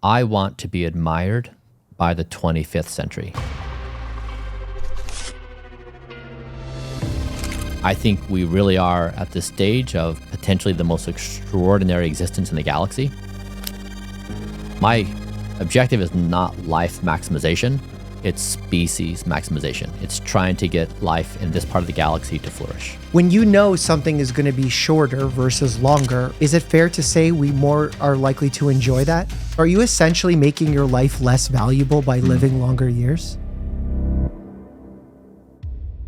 I want to be admired by the 25th century. I think we really are at this stage of potentially the most extraordinary existence in the galaxy. My objective is not life maximization, it's species maximization. It's trying to get life in this part of the galaxy to flourish. When you know something is going to be shorter versus longer, is it fair to say we more are likely to enjoy that? Are you essentially making your life less valuable by living longer years?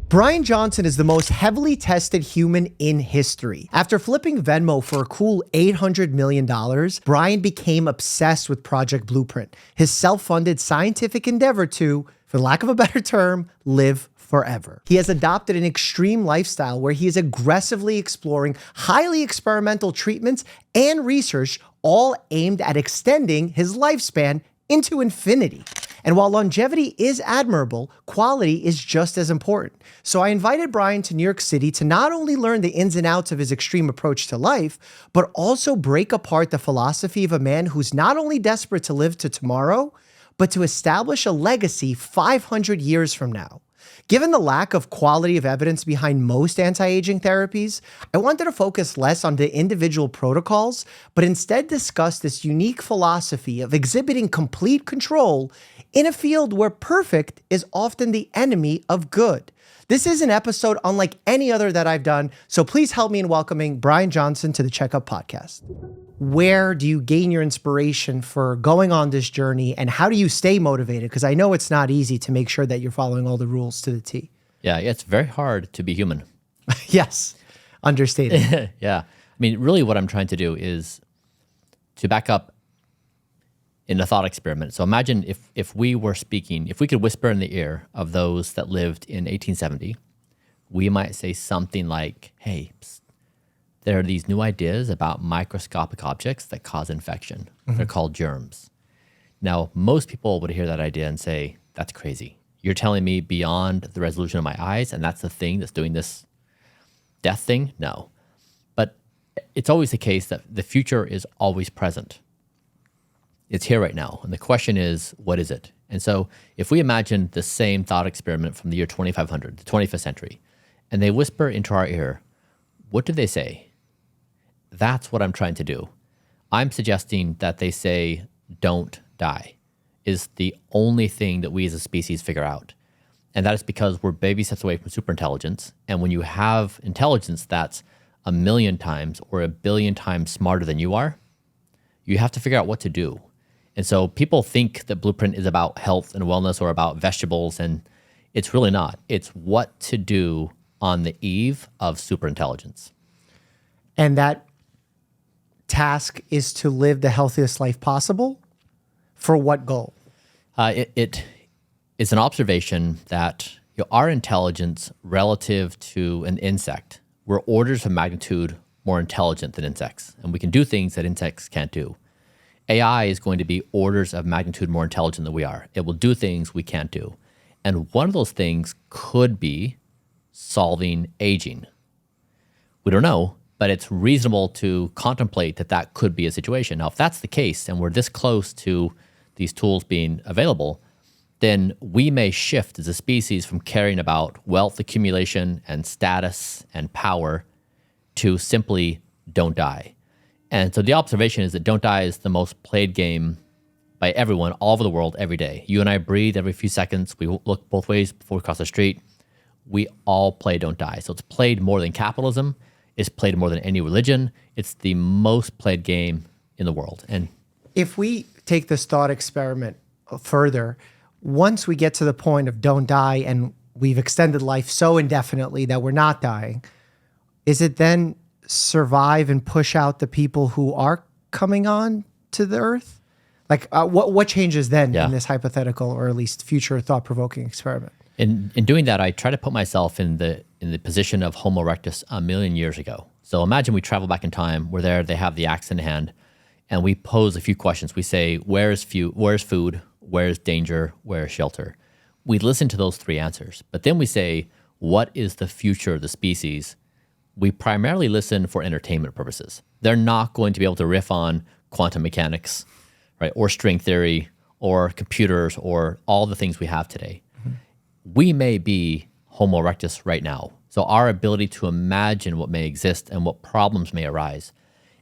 Bryan Johnson is the most heavily tested human in history. After flipping Venmo for a cool $800 million, Bryan became obsessed with Project Blueprint, his self-funded scientific endeavor to, for lack of a better term, live forever. He has adopted an extreme lifestyle where he is aggressively exploring highly experimental treatments and research, all aimed at extending his lifespan into infinity. And while longevity is admirable, quality is just as important. So I invited Bryan to New York City to not only learn the ins and outs of his extreme approach to life, but also break apart the philosophy of a man who's not only desperate to live to tomorrow, but to establish a legacy 500 years from now. Given the lack of quality of evidence behind most anti-aging therapies, I wanted to focus less on the individual protocols, but instead discuss this unique philosophy of exhibiting complete control in a field where perfect is often the enemy of good. This is an episode unlike any other that I've done, so please help me in welcoming Bryan Johnson to the Checkup Podcast. Where do you gain your inspiration for going on this journey, and how do you stay motivated? Because I know it's not easy to make sure that you're following all the rules to the T. Yeah, it's very hard to be human. Yes, understated. Yeah. I mean, really what I'm trying to do is to back up in a thought experiment. So imagine if we were speaking, if we could whisper in the ear of those that lived in 1870, we might say something like, hey, psst, there are these new ideas about microscopic objects that cause infection. Mm-hmm. They're called germs. Now, most people would hear that idea and say, that's crazy. You're telling me beyond the resolution of my eyes, and that's the thing that's doing this death thing? No. But it's always the case that the future is always present. It's here right now. And the question is, what is it? And so if we imagine the same thought experiment from the year 2500, the 25th century, and they whisper into our ear, what do they say? That's what I'm trying to do. I'm suggesting that they say, don't die, is the only thing that we as a species figure out. And that is because we're baby steps away from superintelligence. And when you have intelligence that's 1 million times or 1 billion times smarter than you are, you have to figure out what to do. And so people think that Blueprint is about health and wellness or about vegetables, and it's really not. It's what to do on the eve of superintelligence. And that task is to live the healthiest life possible? For what goal? It is an observation that our intelligence relative to an insect, we're orders of magnitude more intelligent than insects, and we can do things that insects can't do. AI is going to be orders of magnitude more intelligent than we are. It will do things we can't do. And one of those things could be solving aging. We don't know, but it's reasonable to contemplate that that could be a situation. Now, if that's the case, and we're this close to these tools being available, then we may shift as a species from caring about wealth accumulation and status and power to simply don't die. And so the observation is that don't die is the most played game by everyone all over the world every day. You and I breathe every few seconds. We look both ways before we cross the street. We all play don't die. So it's played more than capitalism. It's played more than any religion. It's the most played game in the world. And if we take this thought experiment further, once we get to the point of don't die and we've extended life so indefinitely that we're not dying, is it then survive and push out the people who are coming on to the earth? Like what changes then in this hypothetical or at least future thought-provoking experiment? In doing that, I try to put myself in the position of Homo erectus 1 million years ago. So imagine we travel back in time. We're there, they have the axe in hand, and we pose a few questions. We say, where's food? Where's danger? Where's shelter? We listen to those 3 answers. But then we say, what is the future of the species? We primarily listen for entertainment purposes. They're not going to be able to riff on quantum mechanics right? Or string theory, or computers, or all the things we have today. We may be Homo erectus right now. So our ability to imagine what may exist and what problems may arise.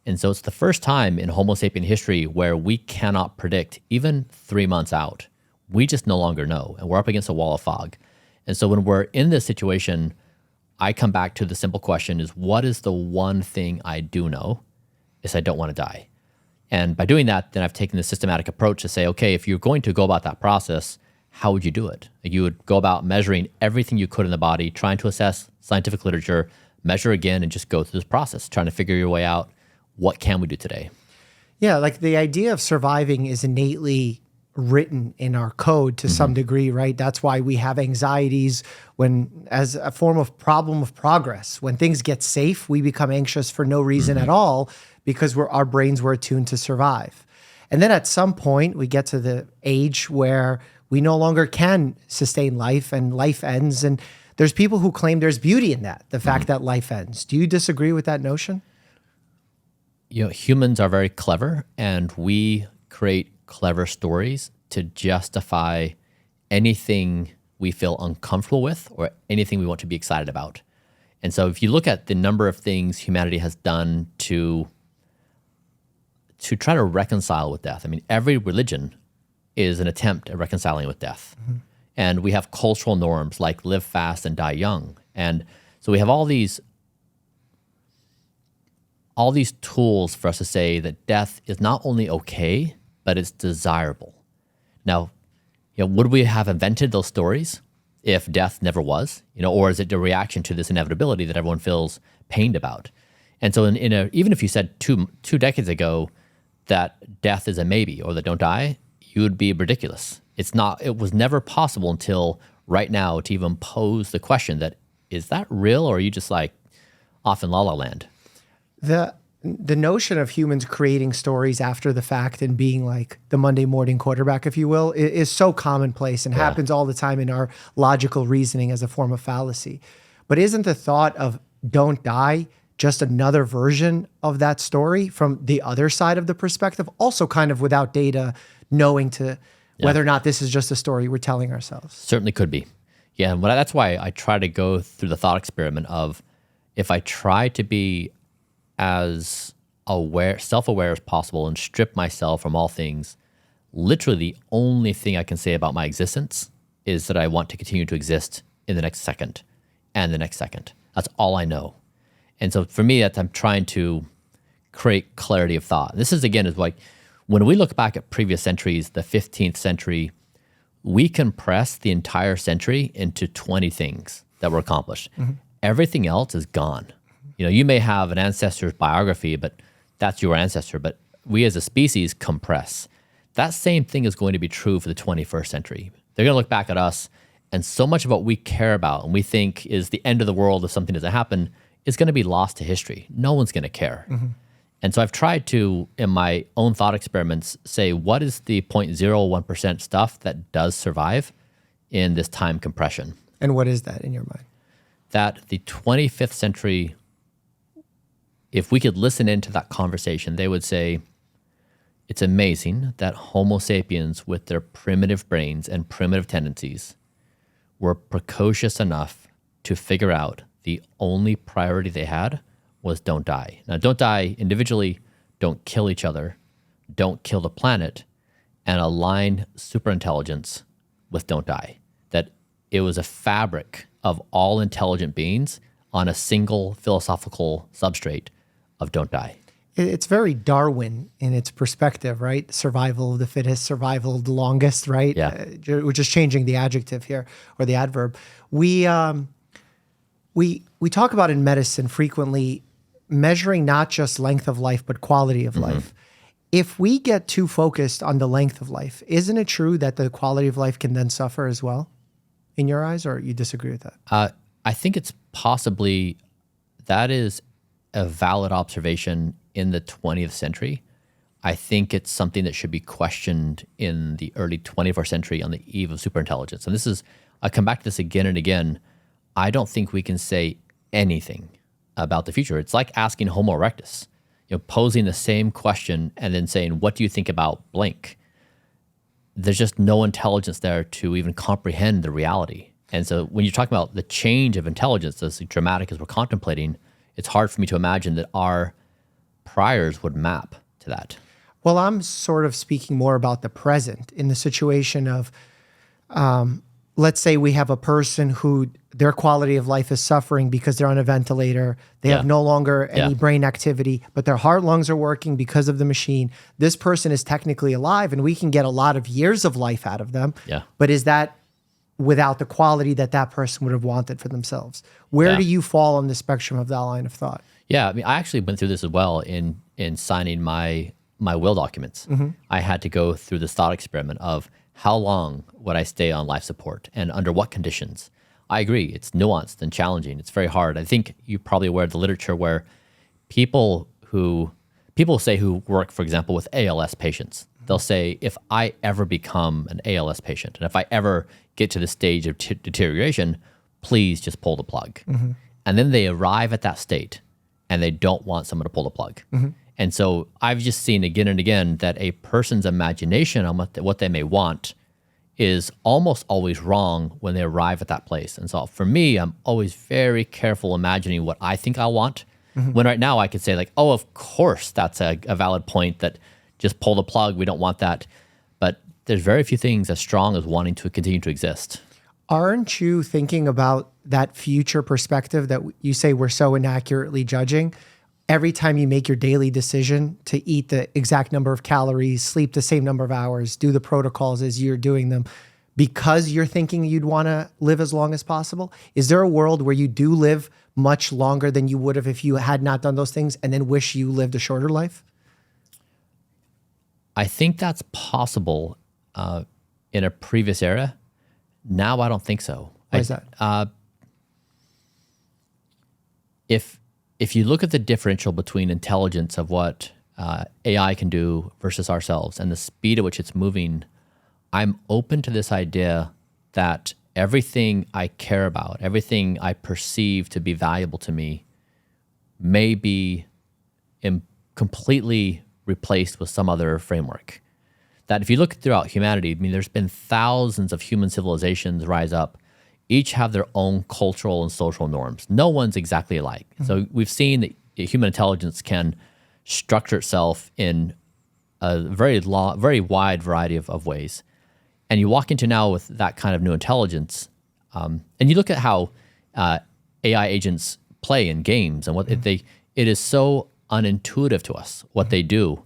And so it's the first time in Homo sapien history where we cannot predict even 3 months out. We just no longer know, and we're up against a wall of fog. And so when we're in this situation, I come back to the simple question is, what is the one thing I do know? Is I don't want to die. And by doing that, then I've taken the systematic approach to say, okay, if you're going to go about that process, how would you do it? You would go about measuring everything you could in the body, trying to assess scientific literature, measure again, and just go through this process, trying to figure your way out. What can we do today? Yeah, like the idea of surviving is innately written in our code to some degree, right? That's why we have anxieties when, as a form of problem of progress, when things get safe, we become anxious for no reason at all because our brains were attuned to survive. And then at some point, we get to the age where we no longer can sustain life and life ends. And there's people who claim there's beauty in that, the fact that life ends. Do you disagree with that notion? Humans are very clever, and we create clever stories to justify anything we feel uncomfortable with or anything we want to be excited about. And so if you look at the number of things humanity has done to try to reconcile with death, I mean, every religion is an attempt at reconciling with death. And we have cultural norms like live fast and die young. And so we have all these tools for us to say that death is not only okay, but it's desirable. Now, would we have invented those stories if death never was? Or is it a reaction to this inevitability that everyone feels pained about? And so even if you said two decades ago that death is a maybe or that don't die, you would be ridiculous. It was never possible until right now to even pose the question that, is that real, or are you just like off in La La Land? The notion of humans creating stories after the fact and being like the Monday morning quarterback, if you will, is so commonplace and happens all the time in our logical reasoning as a form of fallacy. But isn't the thought of don't die just another version of that story from the other side of the perspective, also kind of without data, knowing whether or not this is just a story we're telling ourselves? Certainly could be. Yeah, and that's why I try to go through the thought experiment of, if I try to be as self-aware as possible and strip myself from all things, literally the only thing I can say about my existence is that I want to continue to exist in the next second and the next second. That's all I know. And so for me, I'm trying to create clarity of thought. This is like, when we look back at previous centuries, the 15th century, we compress the entire century into 20 things that were accomplished. Everything else is gone. You may have an ancestor's biography, but that's your ancestor. But we as a species compress. That same thing is going to be true for the 21st century. They're going to look back at us, and so much of what we care about and we think is the end of the world if something doesn't happen is going to be lost to history. No one's going to care. And so I've tried to, in my own thought experiments, say, what is the 0.01% stuff that does survive in this time compression? And what is that in your mind? That the 25th century, if we could listen into that conversation, they would say, it's amazing that Homo sapiens with their primitive brains and primitive tendencies were precocious enough to figure out the only priority they had was don't die. Now, don't die individually, don't kill each other, don't kill the planet, and align superintelligence with don't die. That it was a fabric of all intelligent beings on a single philosophical substrate of don't die. It's very Darwin in its perspective, right? Survival of the fittest, survival of the longest, right? Yeah. We're just changing the adjective here or the adverb. We talk about in medicine frequently measuring not just length of life, but quality of life. If we get too focused on the length of life, isn't it true that the quality of life can then suffer as well in your eyes, or you disagree with that? I think it's possibly, that is a valid observation in the 20th century. I think it's something that should be questioned in the early 21st century on the eve of superintelligence. And I come back to this again and again. I don't think we can say anything about the future. It's like asking Homo erectus, posing the same question and then saying, what do you think about blank? There's just no intelligence there to even comprehend the reality. And so when you're talking about the change of intelligence as dramatic as we're contemplating, it's hard for me to imagine that our priors would map to that. Well, I'm sort of speaking more about the present in the situation of, let's say we have a person who their quality of life is suffering because they're on a ventilator. They have no longer any brain activity, but their heart, lungs are working because of the machine. This person is technically alive and we can get a lot of years of life out of them. Yeah. But is that without the quality that that person would have wanted for themselves? Where do you fall on the spectrum of that line of thought? Yeah, I mean, I actually went through this as well in signing my will documents. I had to go through this thought experiment of how long would I stay on life support and under what conditions. I agree, it's nuanced and challenging. It's very hard. I think you're probably aware of the literature where people say who work, for example, with ALS patients, they'll say, if I ever become an ALS patient, and if I ever get to the stage of deterioration, please just pull the plug. And then they arrive at that state and they don't want someone to pull the plug. And so I've just seen again and again that a person's imagination on what they may want is almost always wrong when they arrive at that place. And so for me, I'm always very careful imagining what I think I want. When right now I could say like, oh, of course, that's a valid point, that just pull the plug, we don't want that. But there's very few things as strong as wanting to continue to exist. Aren't you thinking about that future perspective that you say we're so inaccurately judging? Every time you make your daily decision to eat the exact number of calories, sleep the same number of hours, do the protocols as you're doing them, because you're thinking you'd want to live as long as possible? Is there a world where you do live much longer than you would have if you had not done those things and then wish you lived a shorter life? I think that's possible in a previous era. Now I don't think so. Why is that? If you look at the differential between intelligence of what AI can do versus ourselves and the speed at which it's moving, I'm open to this idea that everything I care about, everything I perceive to be valuable to me, may be completely replaced with some other framework. That if you look throughout humanity, I mean, there's been thousands of human civilizations rise up. Each have their own cultural and social norms. No one's exactly alike. So we've seen that human intelligence can structure itself in a very wide variety of ways. And you walk into now with that kind of new intelligence, and you look at how AI agents play in games and it is so unintuitive to us what they do,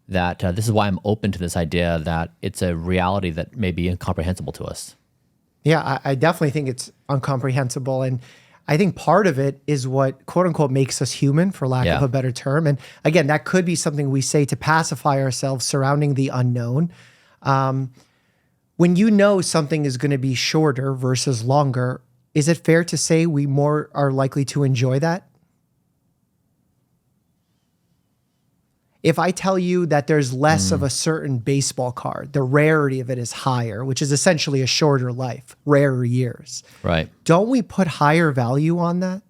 that this is why I'm open to this idea that it's a reality that may be incomprehensible to us. Yeah, I definitely think it's incomprehensible. And I think part of it is what quote unquote makes us human, for lack of a better term. And again, that could be something we say to pacify ourselves surrounding the unknown. When you know something is going to be shorter versus longer, is it fair to say we more are likely to enjoy that? If I tell you that there's less of a certain baseball card, the rarity of it is higher, which is essentially a shorter life, rarer years. Right. Don't we put higher value on that?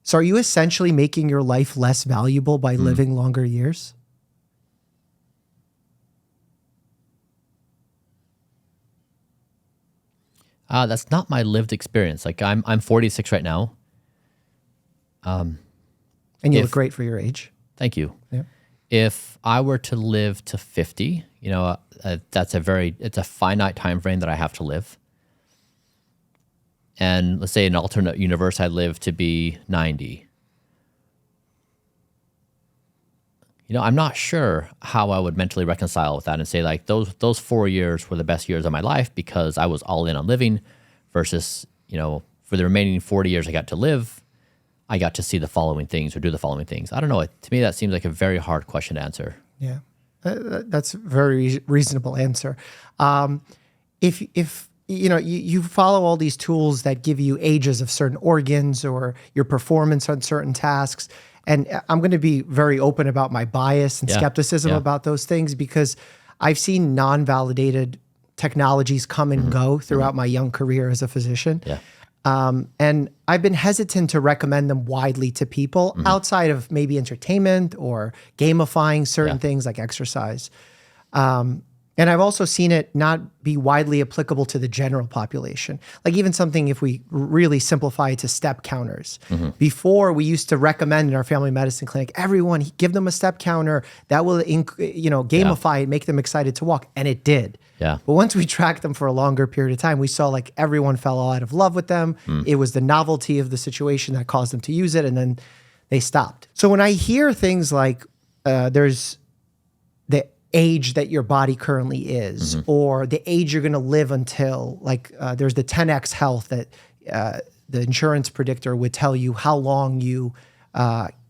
So are you essentially making your life less valuable by living longer years? That's not my lived experience. Like I'm 46 right now. And you look great for your age. Thank you. Yeah. If I were to live to 50, it's a finite time frame that I have to live. And let's say in an alternate universe, I live to be 90. I'm not sure how I would mentally reconcile with that and say like those 4 years were the best years of my life because I was all in on living, versus, for the remaining 40 years I got to live, I got to see the following things or do the following things. I don't know. To me, that seems like a very hard question to answer. Yeah, that's a very reasonable answer. If you follow all these tools that give you ages of certain organs or your performance on certain tasks, and I'm going to be very open about my bias and skepticism about those things, because I've seen non-validated technologies come and go throughout my young career as a physician. Yeah. And I've been hesitant to recommend them widely to people outside of maybe entertainment or gamifying certain things like exercise. And I've also seen it not be widely applicable to the general population. Like even something, if we really simplify it to step counters. Before, we used to recommend in our family medicine clinic, everyone give them a step counter that will, gamify it, make them excited to walk. And it did. Yeah. But once we tracked them for a longer period of time, we saw like everyone fell out of love with them. It was the novelty of the situation that caused them to use it, and then they stopped. So when I hear things like there's the age that your body currently is, or the age you're going to live until, like there's the 10x health that the insurance predictor would tell you how long you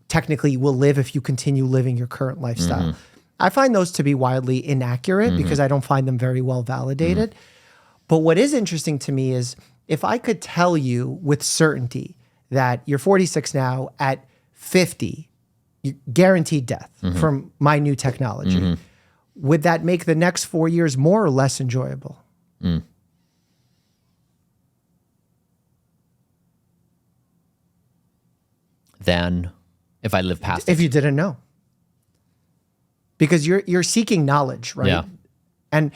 technically will live if you continue living your current lifestyle. I find those to be wildly inaccurate because I don't find them very well validated. But what is interesting to me is if I could tell you with certainty that you're 46 now, at 50, you guaranteed death from my new technology, would that make the next 4 years more or less enjoyable? Than if I live past If it. you didn't know. Because you're seeking knowledge, right? Yeah. And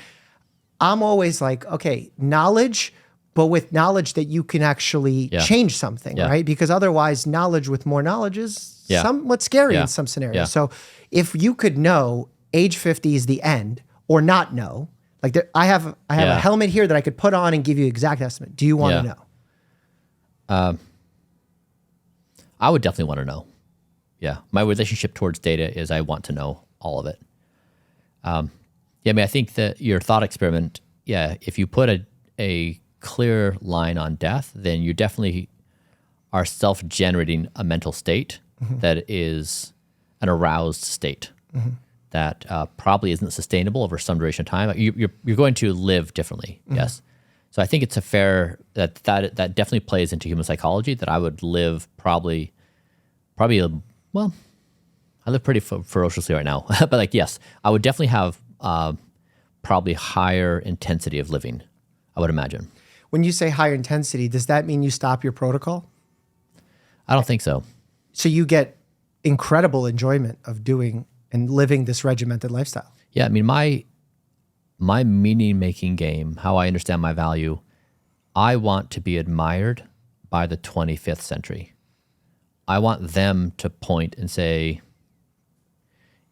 I'm always like, okay, knowledge, but with knowledge that you can actually change something, right? Because otherwise, knowledge with more knowledge is somewhat scary in some scenarios. Yeah. So if you could know age 50 is the end, or not know, like I have a helmet here that I could put on and give you exact estimate. Do you want to know? I would definitely want to know. Yeah. My relationship towards data is I want to know all of it. I think that your thought experiment, if you put a clear line on death, then you definitely are self-generating a mental state that is an aroused state that probably isn't sustainable over some duration of time. You're going to live differently, yes. So I think it's a fair, that definitely plays into human psychology, that I would live probably, well, I live pretty ferociously right now, but like, yes, I would definitely have probably higher intensity of living, I would imagine. When you say higher intensity, does that mean you stop your protocol? I don't think so. So you get incredible enjoyment of doing and living this regimented lifestyle. Yeah, I mean, my meaning-making game, how I understand my value, I want to be admired by the 25th century. I want them to point and say,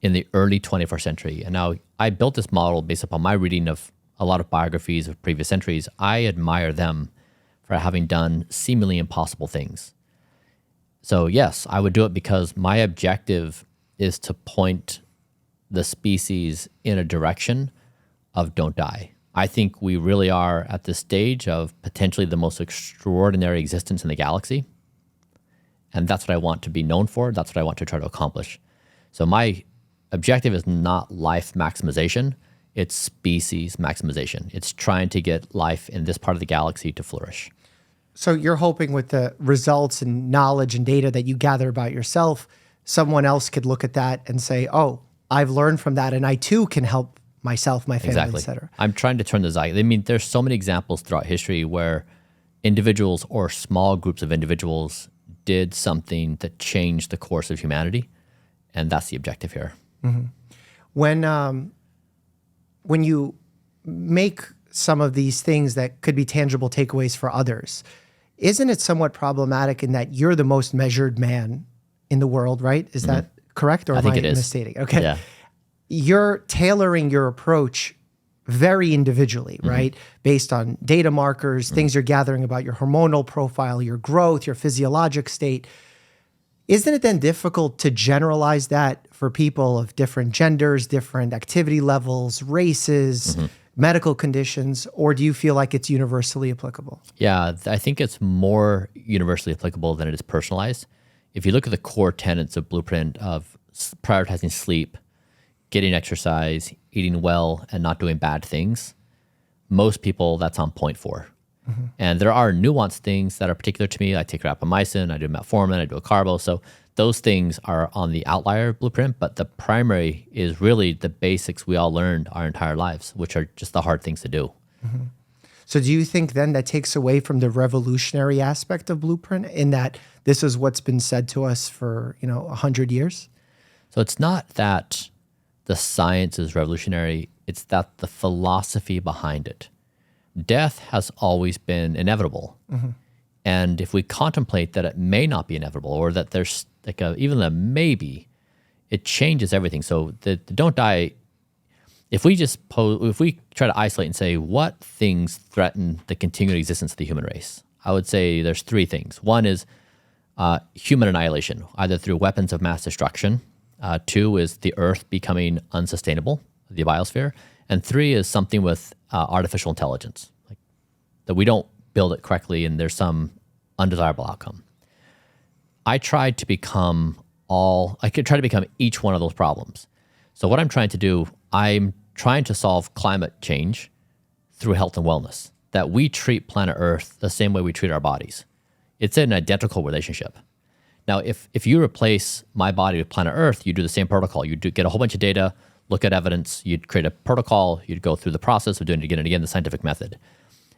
in the early 21st century, and now I built this model based upon my reading of a lot of biographies of previous centuries. I admire them for having done seemingly impossible things. So yes, I would do it because my objective is to point the species in a direction of don't die. I think we really are at this stage of potentially the most extraordinary existence in the galaxy. And that's what I want to be known for. That's what I want to try to accomplish. So my objective is not life maximization. It's species maximization. It's trying to get life in this part of the galaxy to flourish. So you're hoping with the results and knowledge and data that you gather about yourself, someone else could look at that and say, oh, I've learned from that and I too can help myself, my family, et cetera. I'm trying to turn the zeitgeist. I mean, there's so many examples throughout history where individuals or small groups of individuals did something that changed the course of humanity. And that's the objective here. When you make some of these things that could be tangible takeaways for others, isn't it somewhat problematic in that you're the most measured man in the world, right? Is that correct, or am I misstating? Okay. Yeah. You're tailoring your approach very individually, right? Based on data markers, things you're gathering about your hormonal profile, your growth, your physiologic state. Isn't it then difficult to generalize that for people of different genders, different activity levels, races, medical conditions, or do you feel like it's universally applicable? Yeah, I think it's more universally applicable than it is personalized. If you look at the core tenets of Blueprint of prioritizing sleep, getting exercise, eating well, and not doing bad things, most people that's on point for. And there are nuanced things that are particular to me. I take rapamycin, I do metformin, I do a carbo. So those things are on the outlier blueprint, but the primary is really the basics we all learned our entire lives, which are just the hard things to do. So do you think then that takes away from the revolutionary aspect of Blueprint in that this is what's been said to us for, 100 years? So it's not that the science is revolutionary, it's that the philosophy behind it. Death has always been inevitable. And if we contemplate that it may not be inevitable, or that there's like even a maybe, it changes everything. So the don't die, if we try to isolate and say what things threaten the continued existence of the human race, I would say there's three things. One is human annihilation, either through weapons of mass destruction. Two is the Earth becoming unsustainable, the biosphere. And three is something with artificial intelligence, like that we don't build it correctly and there's some undesirable outcome. I try to become each one of those problems. So what I'm trying to do, I'm trying to solve climate change through health and wellness, that we treat planet Earth the same way we treat our bodies. It's an identical relationship. Now, if you replace my body with planet Earth, you do the same protocol. You get a whole bunch of data, look at evidence, you'd create a protocol, you'd go through the process of doing it again and again, the scientific method.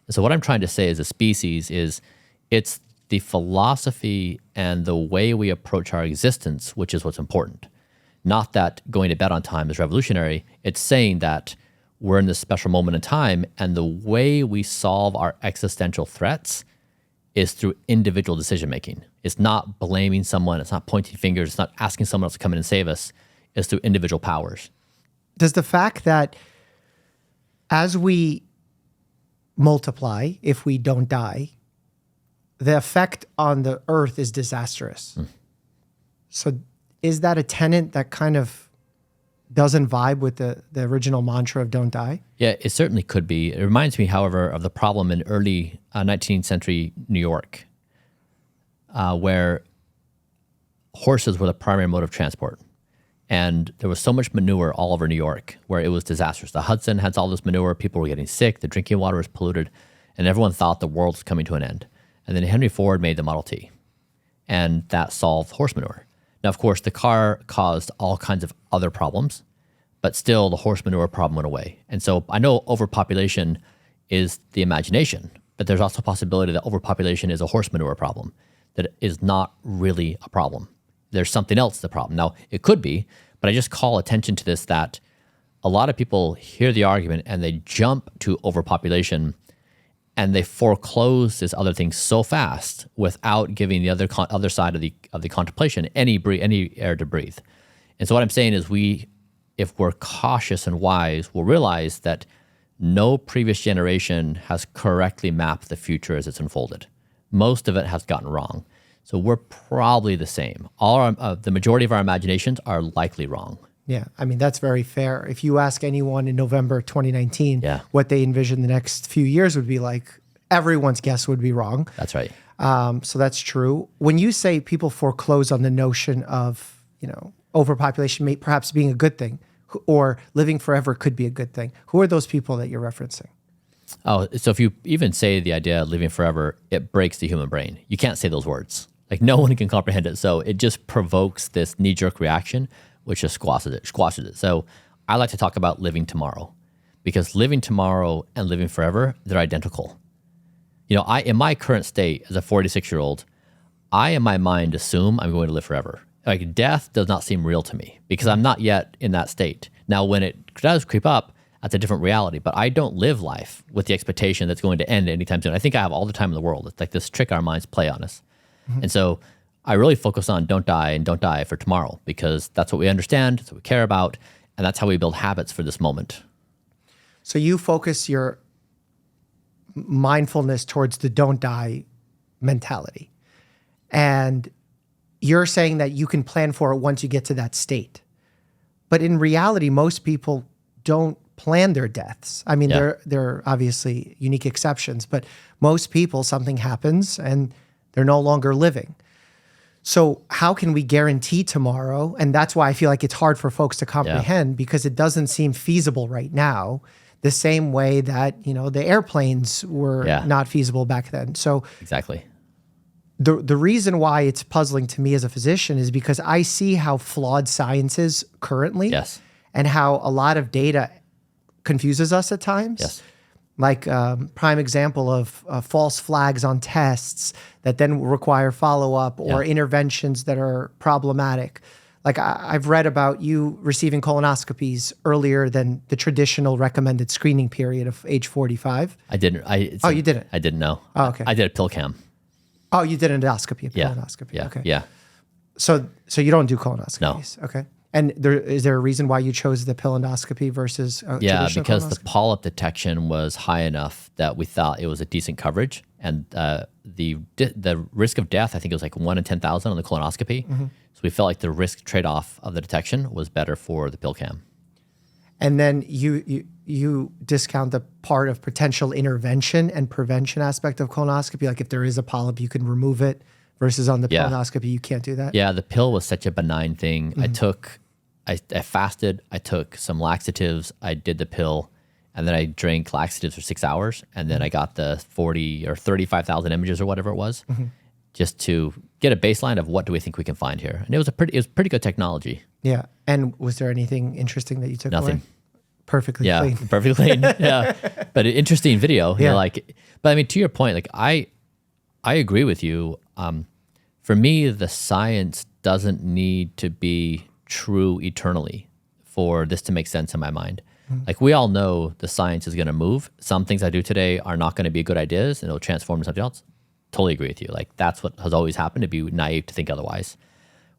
And so what I'm trying to say as a species is it's the philosophy and the way we approach our existence, which is what's important. Not that going to bed on time is revolutionary. It's saying that we're in this special moment in time, and the way we solve our existential threats is through individual decision-making. It's not blaming someone. It's not pointing fingers. It's not asking someone else to come in and save us. It's through individual powers. Does the fact that as we multiply, if we don't die, the effect on the Earth is disastrous. So is that a tenet that kind of doesn't vibe with the original mantra of don't die? Yeah, it certainly could be. It reminds me, however, of the problem in early 19th century New York, where horses were the primary mode of transport. And there was so much manure all over New York where it was disastrous. The Hudson had all this manure, people were getting sick, the drinking water was polluted, and everyone thought the world was coming to an end. And then Henry Ford made the Model T, and that solved horse manure. Now, of course, the car caused all kinds of other problems, but still the horse manure problem went away. And so I know overpopulation is the imagination, but there's also a possibility that overpopulation is a horse manure problem, that is not really a problem. There's something else the problem. Now, it could be, but I just call attention to this, that a lot of people hear the argument and they jump to overpopulation and they foreclose this other thing so fast without giving the other side of the contemplation any air to breathe. And so what I'm saying is if we're cautious and wise, we'll realize that no previous generation has correctly mapped the future as it's unfolded. Most of it has gotten wrong. So we're probably the same. The majority of our imaginations are likely wrong. Yeah, I mean, that's very fair. If you ask anyone in November 2019 what they envision the next few years would be like, everyone's guess would be wrong. That's right. So that's true. When you say people foreclose on the notion of, overpopulation perhaps being a good thing, or living forever could be a good thing, who are those people that you're referencing? Oh, so if you even say the idea of living forever, it breaks the human brain. You can't say those words. Like, no one can comprehend it. So it just provokes this knee-jerk reaction, which just squashes it. So I like to talk about living tomorrow, because living tomorrow and living forever, they're identical. In my current state as a 46-year-old, I in my mind assume I'm going to live forever. Like, death does not seem real to me because I'm not yet in that state. Now, when it does creep up, that's a different reality, but I don't live life with the expectation that's going to end anytime soon. I think I have all the time in the world. It's like this trick our minds play on us. And so I really focus on don't die and don't die for tomorrow, because that's what we understand, that's what we care about, and that's how we build habits for this moment. So you focus your mindfulness towards the don't die mentality. And you're saying that you can plan for it once you get to that state. But in reality, most people don't plan their deaths. I mean, there are obviously unique exceptions, but most people, something happens and they're no longer living. So how can we guarantee tomorrow? And that's why I feel like it's hard for folks to comprehend, because it doesn't seem feasible right now, the same way that, the airplanes were not feasible back then. So exactly. The reason why it's puzzling to me as a physician is because I see how flawed science is currently, and how a lot of data confuses us at times. like prime example of false flags on tests that then require follow-up or interventions that are problematic. Like I've read about you receiving colonoscopies earlier than the traditional recommended screening period of age 45. I didn't. You didn't? I didn't know. Oh, okay. I did a pill cam. Oh, you did an endoscopy, a colonoscopy. Yeah. Okay. Yeah. So you don't do colonoscopies? No. Okay. And is there a reason why you chose the pill endoscopy versus traditional because colonoscopy? the polyp detection was high enough that we thought it was a decent coverage, and the risk of death, I think it was like 1 in 10,000 on the colonoscopy. So we felt like the risk trade-off of the detection was better for the pill cam. And then you discount the part of potential intervention and prevention aspect of colonoscopy, like if there is a polyp, you can remove it. Versus on the colonoscopy, you can't do that? Yeah, the pill was such a benign thing. I fasted, I took some laxatives, I did the pill, and then I drank laxatives for 6 hours, and then I got the 40 or 35,000 images or whatever it was, just to get a baseline of what do we think we can find here. And it was pretty good technology. Yeah. And was there anything interesting that you took Nothing. away? Perfectly clean. Perfectly clean. Yeah. But an interesting video. Yeah. But I mean, to your point, like I agree with you. For me, the science doesn't need to be true eternally for this to make sense in my mind. Like we all know the science is going to move. Some things I do today are not going to be good ideas and it'll transform to something else. Totally agree with you. Like that's what has always happened, to be naive to think otherwise.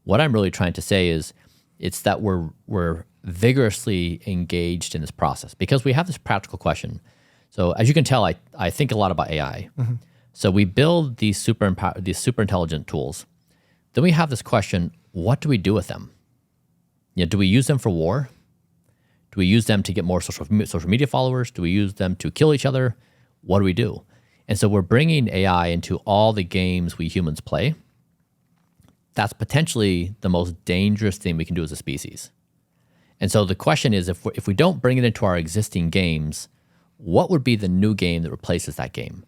What I'm really trying to say is it's that we're vigorously engaged in this process because we have this practical question. So as you can tell, I think a lot about AI. So we build these super intelligent tools. Then we have this question, what do we do with them? Do we use them for war? Do we use them to get more social media followers? Do we use them to kill each other? What do we do? And so we're bringing AI into all the games we humans play. That's potentially the most dangerous thing we can do as a species. And so the question is, if we don't bring it into our existing games, what would be the new game that replaces that game?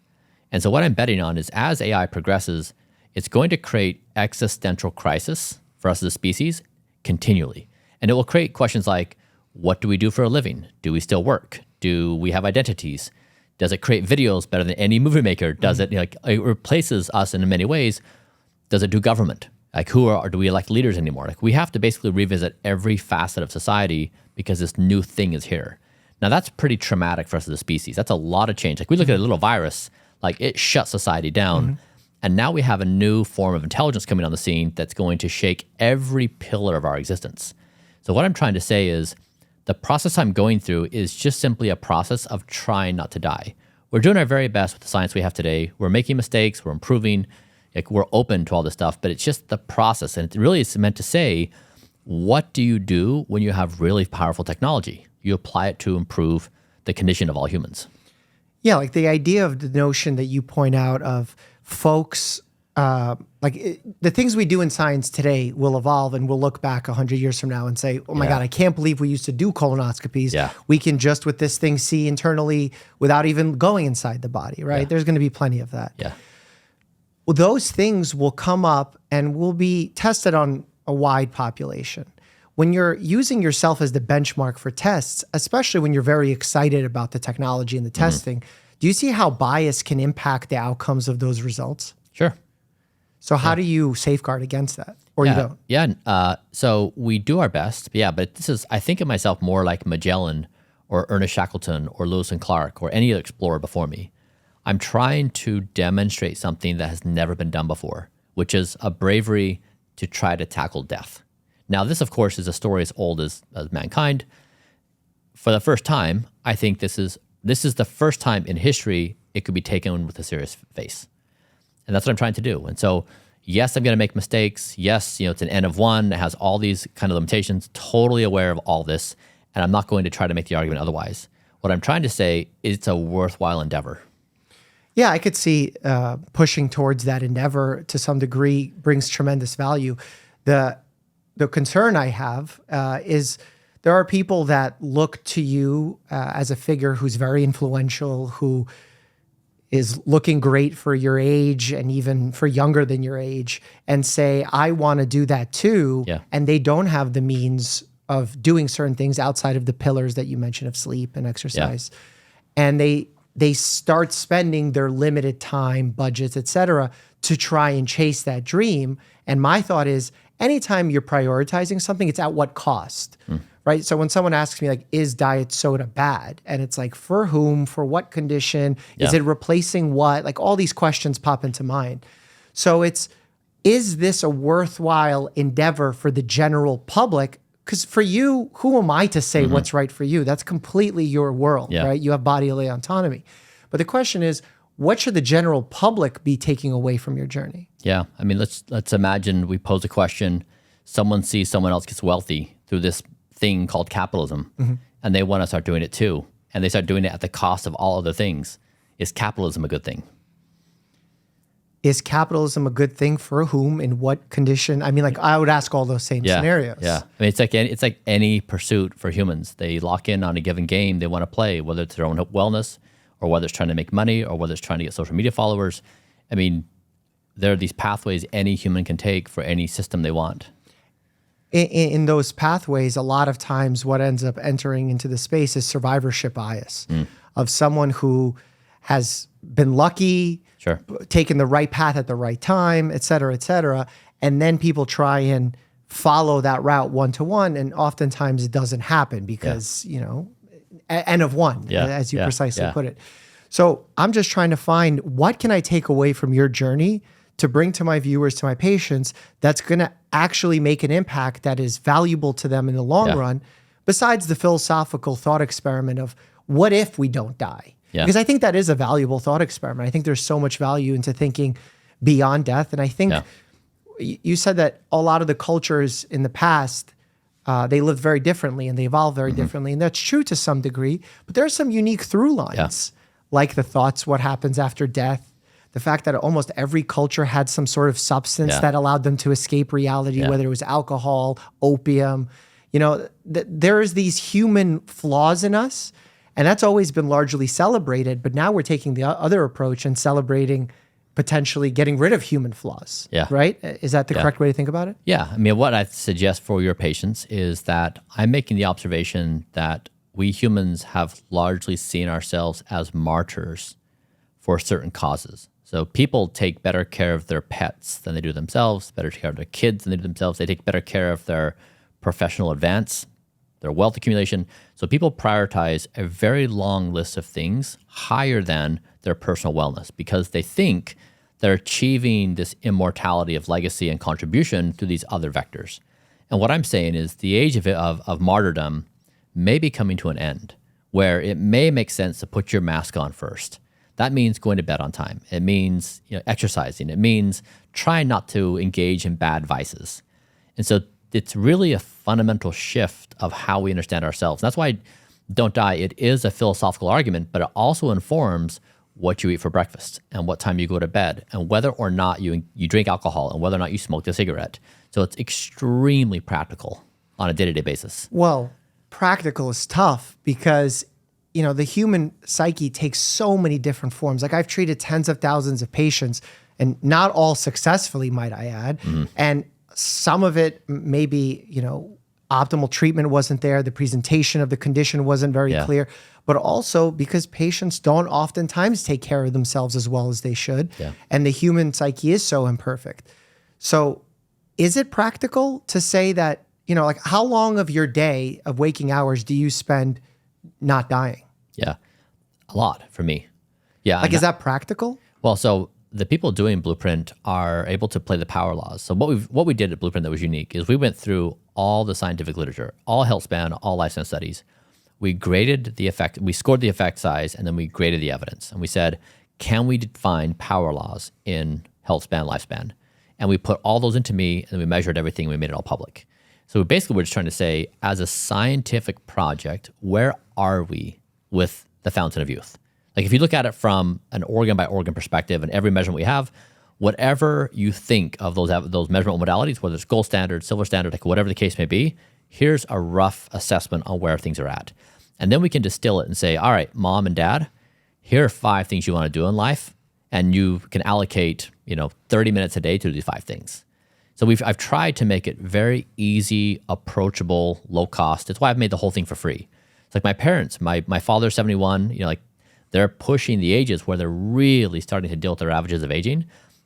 And so what I'm betting on is as AI progresses, it's going to create existential crisis for us as a species continually. And it will create questions like, what do we do for a living? Do we still work? Do we have identities? Does it create videos better than any movie maker? Does it, it replaces us in many ways. Does it do government? Like do we elect leaders anymore? Like we have to basically revisit every facet of society because this new thing is here. Now that's pretty traumatic for us as a species. That's a lot of change. Like we look at a little virus, like it shut society down. And now we have a new form of intelligence coming on the scene that's going to shake every pillar of our existence. So what I'm trying to say is the process I'm going through is just simply a process of trying not to die. We're doing our very best with the science we have today. We're making mistakes, we're improving, like we're open to all this stuff, but it's just the process. And it really is meant to say, what do you do when you have really powerful technology? You apply it to improve the condition of all humans. Yeah, like the idea of the notion that you point out of folks, the things we do in science today will evolve and we'll look back 100 years from now and say, oh my God, I can't believe we used to do colonoscopies. Yeah. We can just with this thing see internally without even going inside the body, right? Yeah. There's going to be plenty of that. Yeah. Well, those things will come up and will be tested on a wide population. When you're using yourself as the benchmark for tests, especially when you're very excited about the technology and the testing, do you see how bias can impact the outcomes of those results? Sure. So how do you safeguard against that? Or you don't? Yeah. So we do our best. But this is, I think of myself more like Magellan or Ernest Shackleton or Lewis and Clark or any other explorer before me. I'm trying to demonstrate something that has never been done before, which is a bravery to try to tackle death. Now, this, of course, is a story as old as mankind. For the first time, I think this is the first time in history it could be taken with a serious face. And that's what I'm trying to do. And so, yes, I'm going to make mistakes. Yes, it's an N of one. It has all these kind of limitations, totally aware of all this. And I'm not going to try to make the argument otherwise. What I'm trying to say is it's a worthwhile endeavor. Yeah, I could see pushing towards that endeavor to some degree brings tremendous value. The concern I have is there are people that look to you as a figure who's very influential, who is looking great for your age and even for younger than your age, and say, I want to do that too. Yeah. And they don't have the means of doing certain things outside of the pillars that you mentioned of sleep and exercise. Yeah. And they they start spending their limited time, budgets, et cetera, to try and chase that dream. And my thought is, anytime you're prioritizing something, it's at what cost, right? So when someone asks me, like, is diet soda bad? And it's like, for whom, for what condition? Is it replacing what? Like, all these questions pop into mind. So is this a worthwhile endeavor for the general public? Because for you, who am I to say what's right for you? That's completely your world, right? You have bodily autonomy. But the question is, what should the general public be taking away from your journey? Yeah. I mean, let's imagine we pose a question. Someone sees someone else gets wealthy through this thing called capitalism, and they want to start doing it too. And they start doing it at the cost of all other things. Is capitalism a good thing? Is capitalism a good thing for whom, in what condition? I mean, like, I would ask all those same scenarios. Yeah. I mean, it's like any pursuit for humans. They lock in on a given game they want to play, whether it's their own wellness or whether it's trying to make money or whether it's trying to get social media followers. I mean, there are these pathways any human can take for any system they want. In those pathways, a lot of times what ends up entering into the space is survivorship bias of someone who has been lucky, taken the right path at the right time, et cetera, and then people try and follow that route one-to-one, and oftentimes it doesn't happen because, you know, N of one, as you precisely put it. So I'm just trying to find, what can I take away from your journey to bring to my viewers, to my patients, that's going to actually make an impact that is valuable to them in the long run, besides the philosophical thought experiment of, what if we don't die? Because I think that is a valuable thought experiment. I think there's so much value into thinking beyond death. And I think you said that a lot of the cultures in the past, they lived very differently and they evolved very differently. And that's true to some degree, but there are some unique through lines, like the thoughts, what happens after death, the fact that almost every culture had some sort of substance that allowed them to escape reality, whether it was alcohol, opium. You know, there is these human flaws in us. And that's always been largely celebrated, but now we're taking the other approach and celebrating potentially getting rid of human flaws, right? Is that the correct way to think about it? Yeah. I mean, what I suggest for your patients is that I'm making the observation that we humans have largely seen ourselves as martyrs for certain causes. So people take better care of their pets than they do themselves, better care of their kids than they do themselves. They take better care of their professional advance, their wealth accumulation. So people prioritize a very long list of things higher than their personal wellness because they think they're achieving this immortality of legacy and contribution through these other vectors. And what I'm saying is the age of martyrdom may be coming to an end, where it may make sense to put your mask on first. That means going to bed on time. It means exercising. It means trying not to engage in bad vices. And so it's really a fundamental shift of how we understand ourselves. And that's why Don't Die, it is a philosophical argument, but it also informs what you eat for breakfast and what time you go to bed and whether or not you drink alcohol and whether or not you smoke a cigarette. So it's extremely practical on a day-to-day basis. Well, practical is tough because, you know, the human psyche takes so many different forms. Like, I've treated tens of thousands of patients, and not all successfully, might I add. And some of it maybe, you know, optimal treatment wasn't there. The presentation of the condition wasn't very clear, but also because patients don't oftentimes take care of themselves as well as they should. And the human psyche is so imperfect. So is it practical to say that, you know, like, how long of your day of waking hours do you spend not dying? Yeah, a lot for me. Yeah. Like, is that practical? Well, so the people doing Blueprint are able to play the power laws. So what we did at Blueprint that was unique is we went through all the scientific literature, all health span, all lifespan studies. We graded the effect, we scored the effect size, and then we graded the evidence. And we said, can we define power laws in health span, lifespan? And we put all those into me, and we measured everything, and we made it all public. So basically we're just trying to say, as a scientific project, where are we with the fountain of youth? Like, if you look at it from an organ by organ perspective and every measurement we have, whatever you think of those measurement modalities, whether it's gold standard, silver standard, like whatever the case may be, here's a rough assessment on where things are at. And then we can distill it and say, all right, mom and dad, here are 5 things you want to do in life. And you can allocate, 30 minutes a day to these 5 things. So I've tried to make it very easy, approachable, low cost. That's why I've made the whole thing for free. It's like my parents, my father's 71, they're pushing the ages where they're really starting to deal with the ravages of aging.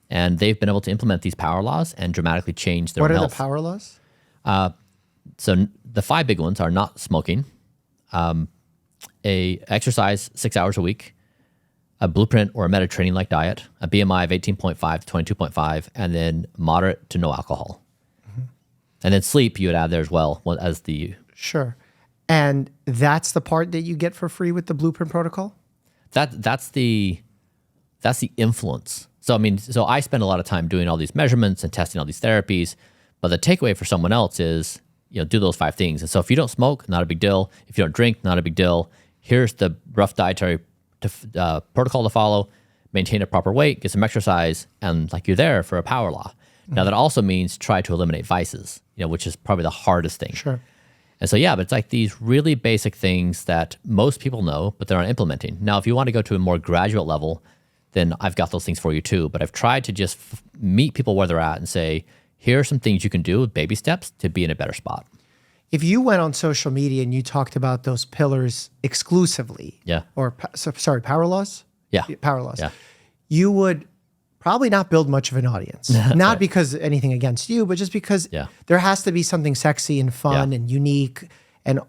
And they've been able to implement these power laws and dramatically change their What are health. the power laws? So the 5 big ones are not smoking, a exercise 6 hours a week, a blueprint or a Mediterranean-like diet, a BMI of 18.5 to 22.5, and then moderate to no alcohol. And then sleep you would add there as well as the... Sure. And that's the part that you get for free with the blueprint protocol? That's the influence. So I mean, so I spend a lot of time doing all these measurements and testing all these therapies, but the takeaway for someone else is, do those 5 things. And so if you don't smoke, not a big deal. If you don't drink, not a big deal. Here's the rough dietary protocol to follow. Maintain a proper weight, get some exercise, and like you're there for a power law. Now that also means try to eliminate vices, which is probably the hardest thing. Sure. And so, but it's like these really basic things that most people know, but they're not implementing. Now, if you want to go to a more graduate level, then I've got those things for you too. But I've tried to just meet people where they're at and say, here are some things you can do with baby steps to be in a better spot. If you went on social media and you talked about those pillars exclusively, or power laws? Yeah. Power laws. Yeah. You would probably not build much of an audience. Not because anything against you, but just because there has to be something sexy and fun and unique. And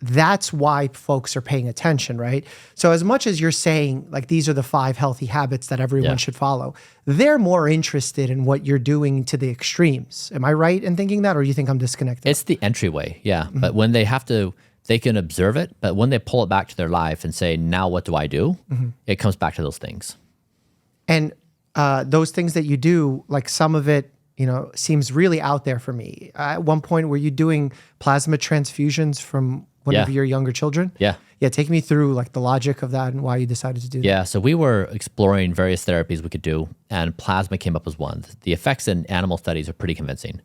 that's why folks are paying attention, right? So as much as you're saying, like, these are the 5 healthy habits that everyone should follow, they're more interested in what you're doing to the extremes. Am I right in thinking that, or do you think I'm disconnected? It's the entryway, But when they have to, they can observe it, but when they pull it back to their life and say, now what do I do? It comes back to those things. And those things that you do, like, some of it, seems really out there for me. At one point, were you doing plasma transfusions from one of your younger children? Yeah. Take me through, like, the logic of that and why you decided to do that. Yeah, so we were exploring various therapies we could do, and plasma came up as one. The effects in animal studies are pretty convincing,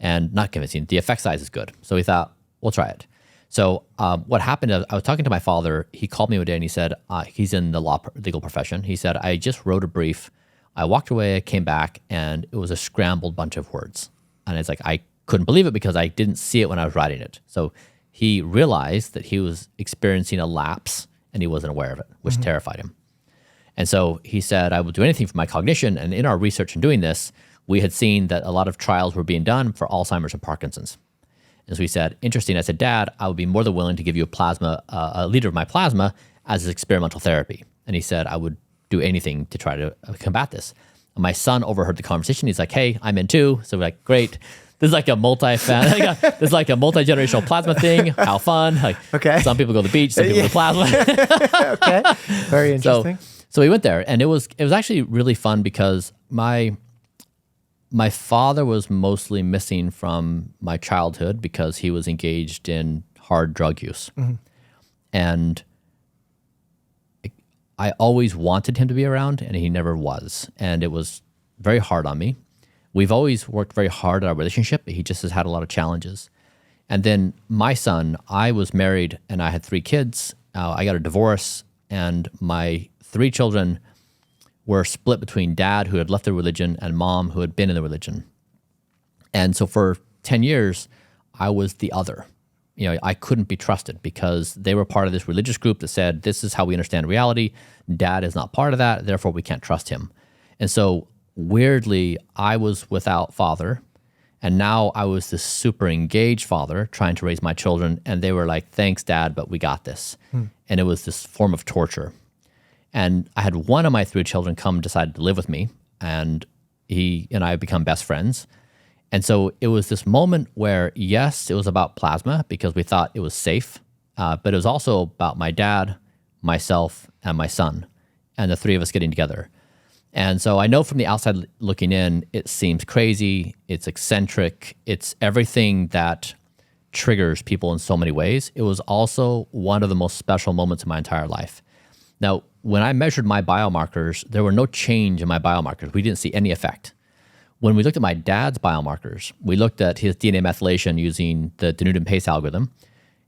and not convincing. The effect size is good. So we thought, we'll try it. So what happened, I was talking to my father. He called me one day and he said, he's in the legal profession. He said, I just wrote a brief. I walked away, I came back, and it was a scrambled bunch of words. And it's like, I couldn't believe it because I didn't see it when I was writing it. So he realized that he was experiencing a lapse and he wasn't aware of it, which terrified him. And so he said, I will do anything for my cognition. And in our research in doing this, we had seen that a lot of trials were being done for Alzheimer's and Parkinson's. And so he said, interesting. I said, Dad, I would be more than willing to give you a liter of my plasma as experimental therapy. And he said, I would do anything to try to combat this. And my son overheard the conversation. He's like, hey, I'm in too. So we're like, great. This is like a multi-generational plasma thing. How fun. Like, some people go to the beach, some people do plasma. Okay. Very interesting. So we went there, and it was actually really fun because my father was mostly missing from my childhood because he was engaged in hard drug use. And I always wanted him to be around, and he never was. And it was very hard on me. We've always worked very hard at our relationship, but he just has had a lot of challenges. And then my son, I was married and I had 3 kids. I got a divorce, and my 3 children were split between dad, who had left the religion, and mom, who had been in the religion. And so for 10 years, I was the other. I couldn't be trusted because they were part of this religious group that said, this is how we understand reality. Dad is not part of that, therefore we can't trust him. And so weirdly, I was without father, and now I was this super engaged father trying to raise my children, and they were like, thanks, Dad, but we got this. And it was this form of torture. And I had one of my 3 children come decide to live with me, and he and I have become best friends. And so it was this moment where, yes, it was about plasma because we thought it was safe, but it was also about my dad, myself, and my son, and the 3 of us getting together. And so I know from the outside looking in, it seems crazy, it's eccentric, it's everything that triggers people in so many ways. It was also one of the most special moments in my entire life. Now, when I measured my biomarkers, there were no change in my biomarkers. We didn't see any effect. When we looked at my dad's biomarkers, we looked at his DNA methylation using the Denudin Pace algorithm.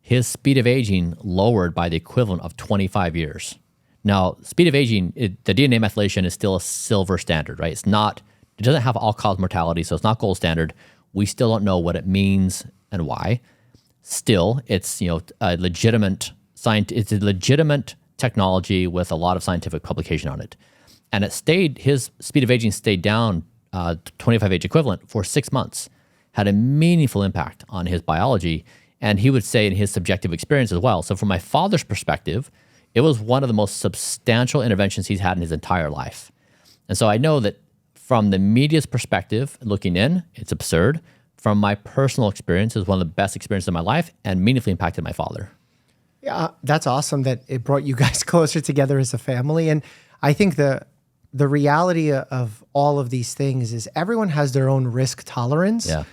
His speed of aging lowered by the equivalent of 25 years. Now, speed of aging, the DNA methylation is still a silver standard, right? It doesn't have all-cause mortality, so it's not gold standard. We still don't know what it means and why. Still, it's a legitimate technology with a lot of scientific publication on it. And his speed of aging stayed down 25 age equivalent for 6 months, had a meaningful impact on his biology. And he would say in his subjective experience as well. So from my father's perspective, it was one of the most substantial interventions he's had in his entire life. And so I know that from the media's perspective, looking in, it's absurd. From my personal experience, it was one of the best experiences of my life and meaningfully impacted my father. Yeah, that's awesome that it brought you guys closer together as a family. And I think the reality of all of these things is everyone has their own risk tolerance. Yeah.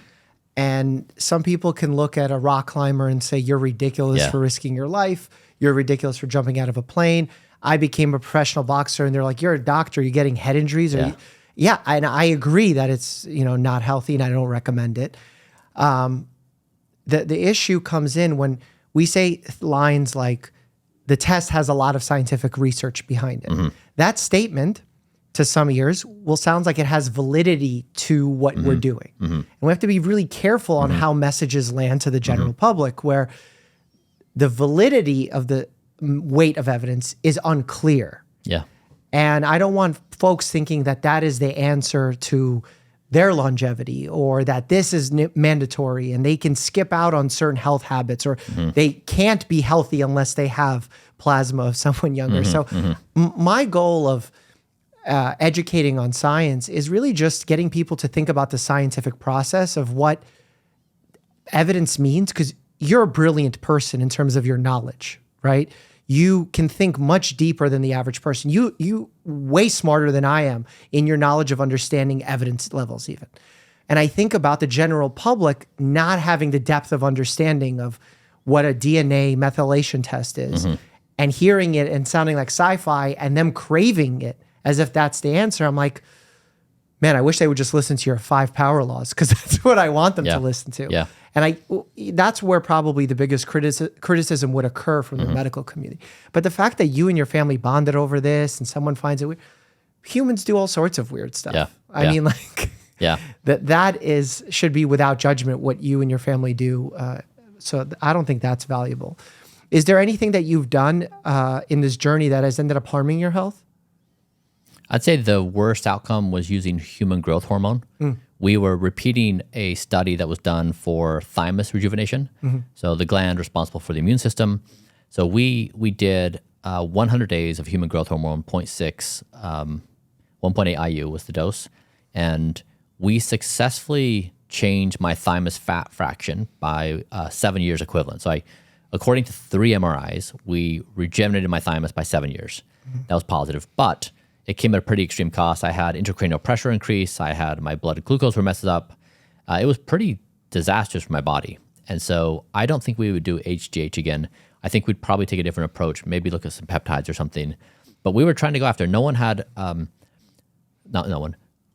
And some people can look at a rock climber and say, you're ridiculous for risking your life. You're ridiculous for jumping out of a plane. I became a professional boxer and they're like, you're a doctor, you're getting head injuries. And I agree that it's, not healthy and I don't recommend it. The issue comes in when we say lines like, the test has a lot of scientific research behind it. Mm-hmm. That statement, to some ears, will sound like it has validity to what we're doing. Mm-hmm. And we have to be really careful on how messages land to the general public, where the validity of the weight of evidence is unclear. Yeah. And I don't want folks thinking that that is the answer to their longevity, or that this is mandatory and they can skip out on certain health habits, or they can't be healthy unless they have plasma of someone younger. So my goal of educating on science is really just getting people to think about the scientific process of what evidence means, because you're a brilliant person in terms of your knowledge, right? You can think much deeper than the average person. You way smarter than I am in your knowledge of understanding evidence levels even. And I think about the general public not having the depth of understanding of what a DNA methylation test is, and hearing it and sounding like sci-fi and them craving it as if that's the answer. I'm like, man, I wish they would just listen to your 5 power laws, because that's what I want them to listen to. Yeah. And that's where probably the biggest criticism would occur from the medical community. But the fact that you and your family bonded over this and someone finds it weird, humans do all sorts of weird stuff. Yeah. I mean, like, that should be without judgment what you and your family do. So I don't think that's valuable. Is there anything that you've done in this journey that has ended up harming your health? I'd say the worst outcome was using human growth hormone. We were repeating a study that was done for thymus rejuvenation, so the gland responsible for the immune system. So we did 100 days of human growth hormone, 0.6, 1.8 IU was the dose, and we successfully changed my thymus fat fraction by 7 years equivalent. So according to 3 MRIs, we regenerated my thymus by 7 years. That was positive, but it came at a pretty extreme cost. I had intracranial pressure increase. I had my blood glucose were messed up. It was pretty disastrous for my body. And so I don't think we would do HGH again. I think we'd probably take a different approach, maybe look at some peptides or something. But we were trying to go after,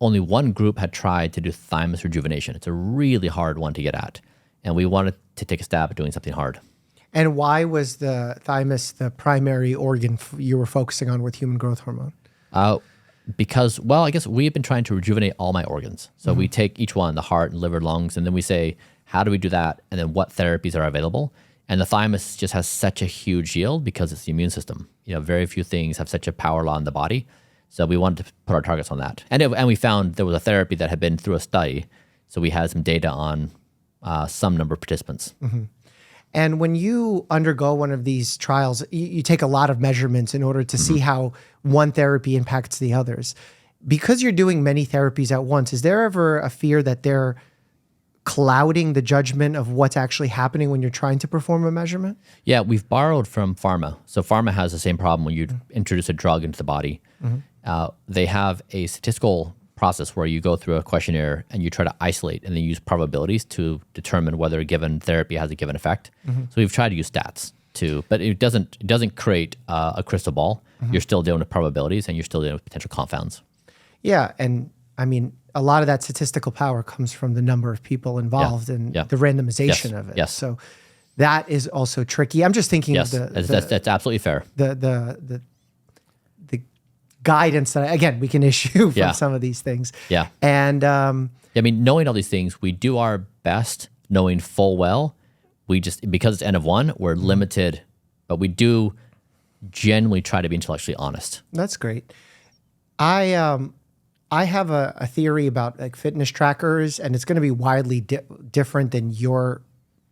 only one group had tried to do thymus rejuvenation. It's a really hard one to get at. And we wanted to take a stab at doing something hard. And why was the thymus the primary organ you were focusing on with human growth hormone? Because, I guess we have been trying to rejuvenate all my organs. So we take each one, the heart and liver, lungs, and then we say, how do we do that? And then what therapies are available? And the thymus just has such a huge yield because it's the immune system. Very few things have such a power law in the body. So we wanted to put our targets on that. And we found there was a therapy that had been through a study. So we had some data on some number of participants. And when you undergo one of these trials, you take a lot of measurements in order to see how one therapy impacts the others. Because you're doing many therapies at once, is there ever a fear that they're clouding the judgment of what's actually happening when you're trying to perform a measurement? Yeah, we've borrowed from pharma. So pharma has the same problem when you introduce a drug into the body. They have a statistical process where you go through a questionnaire and you try to isolate and then use probabilities to determine whether a given therapy has a given effect. So we've tried to use stats too, but it doesn't create a crystal ball. You're still dealing with probabilities and you're still dealing with potential confounds. Yeah, and I mean, a lot of that statistical power comes from the number of people involved and the randomization of it. Yes. So that is also tricky. I'm just thinking of that's absolutely fair. The guidance that, again, we can issue from some of these things. Yeah. And I mean, knowing all these things, we do our best, knowing full well, we just, because it's N of 1, we're limited, but we do genuinely try to be intellectually honest. That's great. I have a theory about like fitness trackers, and it's going to be widely different than your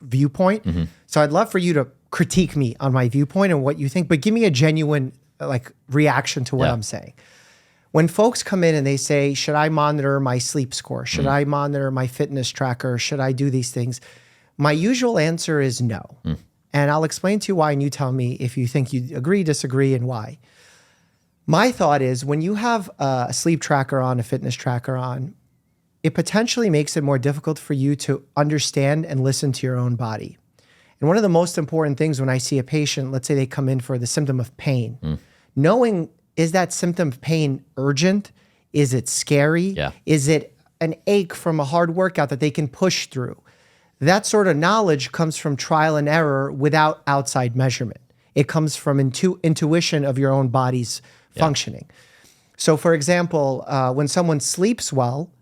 viewpoint. So I'd love for you to critique me on my viewpoint and what you think, but give me a genuine like reaction to what I'm saying. When folks come in and they say, should I monitor my sleep score? Should I monitor my fitness tracker? Should I do these things? My usual answer is no. And I'll explain to you why, and you tell me if you think you agree, disagree, and why. My thought is when you have a sleep tracker on, a fitness tracker on, it potentially makes it more difficult for you to understand and listen to your own body. And one of the most important things when I see a patient, let's say they come in for the symptom of pain, knowing, is that symptom of pain urgent? Is it scary? Yeah. Is it an ache from a hard workout that they can push through? That sort of knowledge comes from trial and error without outside measurement. It comes from intuition of your own body's functioning. So for example, when someone sleeps well,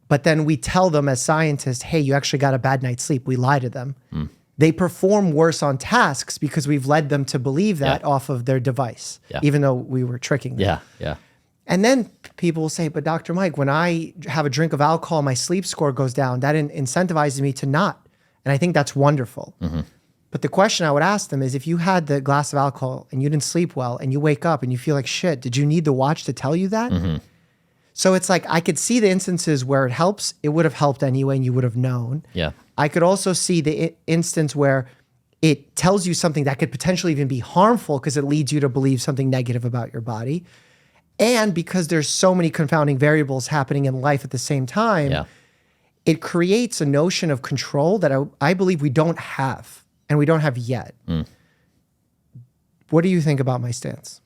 but then we tell them as scientists, hey, you actually got a bad night's sleep, we lie to them. They perform worse on tasks because we've led them to believe that off of their device, even though we were tricking them. And then people will say, but Dr. Mike, when I have a drink of alcohol, my sleep score goes down. That incentivizes me to not. And I think that's wonderful. But the question I would ask them is, if you had the glass of alcohol and you didn't sleep well and you wake up and you feel like shit, did you need the watch to tell you that? So it's like, I could see the instances where it helps. It would have helped anyway, and you would have known. I could also see the instance where it tells you something that could potentially even be harmful because it leads you to believe something negative about your body. And because there's so many confounding variables happening in life at the same time, it creates a notion of control that I believe we don't have, and we don't have yet. What do you think about my stance?